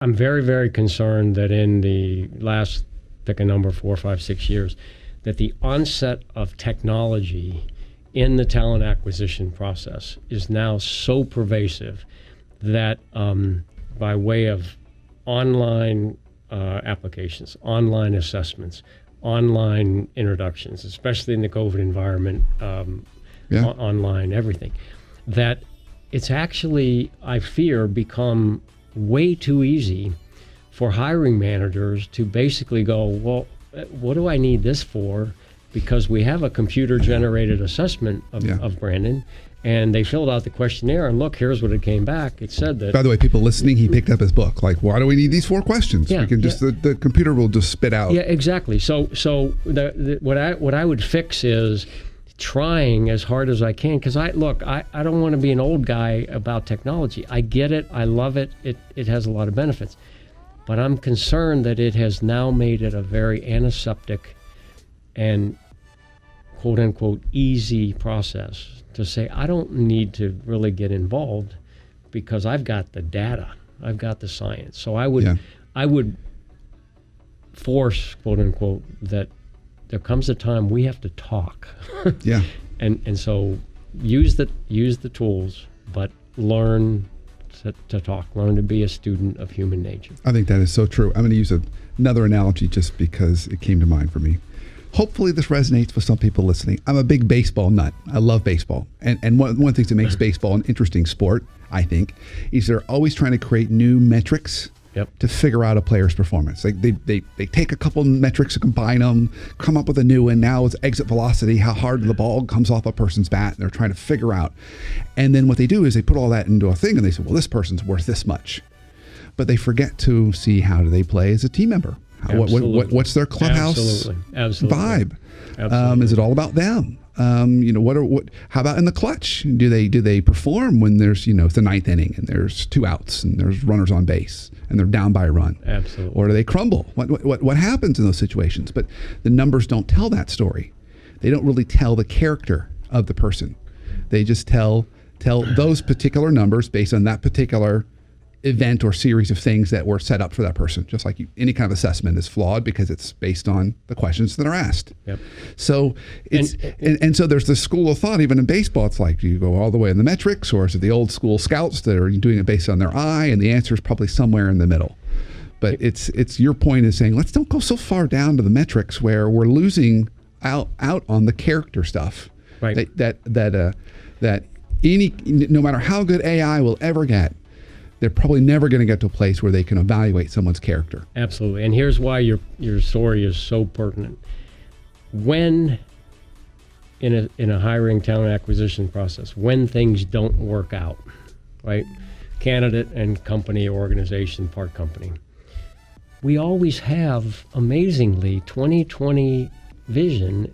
I'm very, very concerned that in the last, pick a number, 4, 5, 6 years, that the onset of technology in the talent acquisition process is now so pervasive that by way of online applications, online assessments, online introductions, especially in the COVID environment, online everything, that it's actually, I fear, become way too easy for hiring managers to basically go, well, what do I need this for? Because we have a computer-generated assessment of Brandon, and they filled out the questionnaire, and look, here's what it came back. It said that... By the way, people listening, he picked up his book. Like, why do we need these 4 questions? We can just the computer will just spit out. Yeah, exactly. So what I would fix is trying as hard as I can, because I don't want to be an old guy about technology. I get it. I love it. It has a lot of benefits. But I'm concerned that it has now made it a very antiseptic and quote unquote easy process to say, I don't need to really get involved because I've got the data, I've got the science. So I would force, quote unquote, that there comes a time we have to talk. Yeah. And so use the tools, but learn to talk, learn to be a student of human nature. I think that is so true. I'm going to use another analogy just because it came to mind for me. Hopefully this resonates with some people listening. I'm a big baseball nut. I love baseball. And one of the things that makes baseball an interesting sport, I think, is they're always trying to create new metrics to figure out a player's performance. Like they take a couple metrics and combine them, come up with a new one. Now it's exit velocity, how hard the ball comes off a person's bat, and they're trying to figure out. And then what they do is they put all that into a thing and they say, well, this person's worth this much. But they forget to see how do they play as a team member. What's their clubhouse vibe? Absolutely. Is it all about them? How about in the clutch? Do they perform when there's it's the 9th inning and there's 2 outs and there's runners on base and they're down by a run? Absolutely. Or do they crumble? What happens in those situations? But the numbers don't tell that story. They don't really tell the character of the person. They just tell those particular numbers based on that particular event or series of things that were set up for that person. Just like any kind of assessment is flawed because it's based on the questions that are asked. Yep. So it's and so there's this school of thought even in baseball. It's like, do you go all the way in the metrics, or is it the old school scouts that are doing it based on their eye? And the answer is probably somewhere in the middle. But it's your point is saying, let's don't go so far down to the metrics where we're losing out on the character stuff. Right. That any, no matter how good AI will ever get, they're probably never going to get to a place where they can evaluate someone's character. Absolutely. And here's why your story is so pertinent. When in a hiring talent acquisition process, when things don't work out, right? Candidate and company, organization, part company, we always have, amazingly, 20/20 vision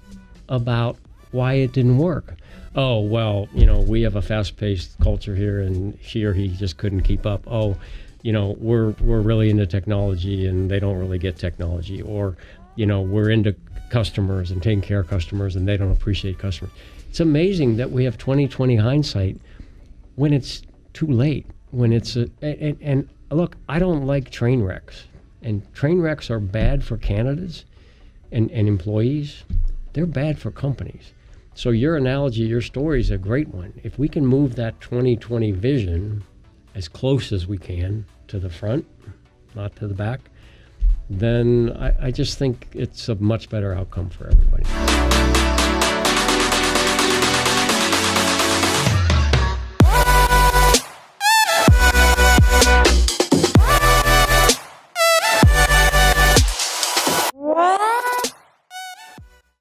about why it didn't work. Oh, well, we have a fast-paced culture here, and she or he just couldn't keep up. Oh, we're really into technology, and they don't really get technology. Or, we're into customers and taking care of customers, and they don't appreciate customers. It's amazing that we have 20/20 hindsight when it's too late. When it's and look, I don't like train wrecks, and train wrecks are bad for candidates and employees. They're bad for companies. So your analogy, your story is a great one. If we can move that 20/20 vision as close as we can to the front, not to the back, then I just think it's a much better outcome for everybody.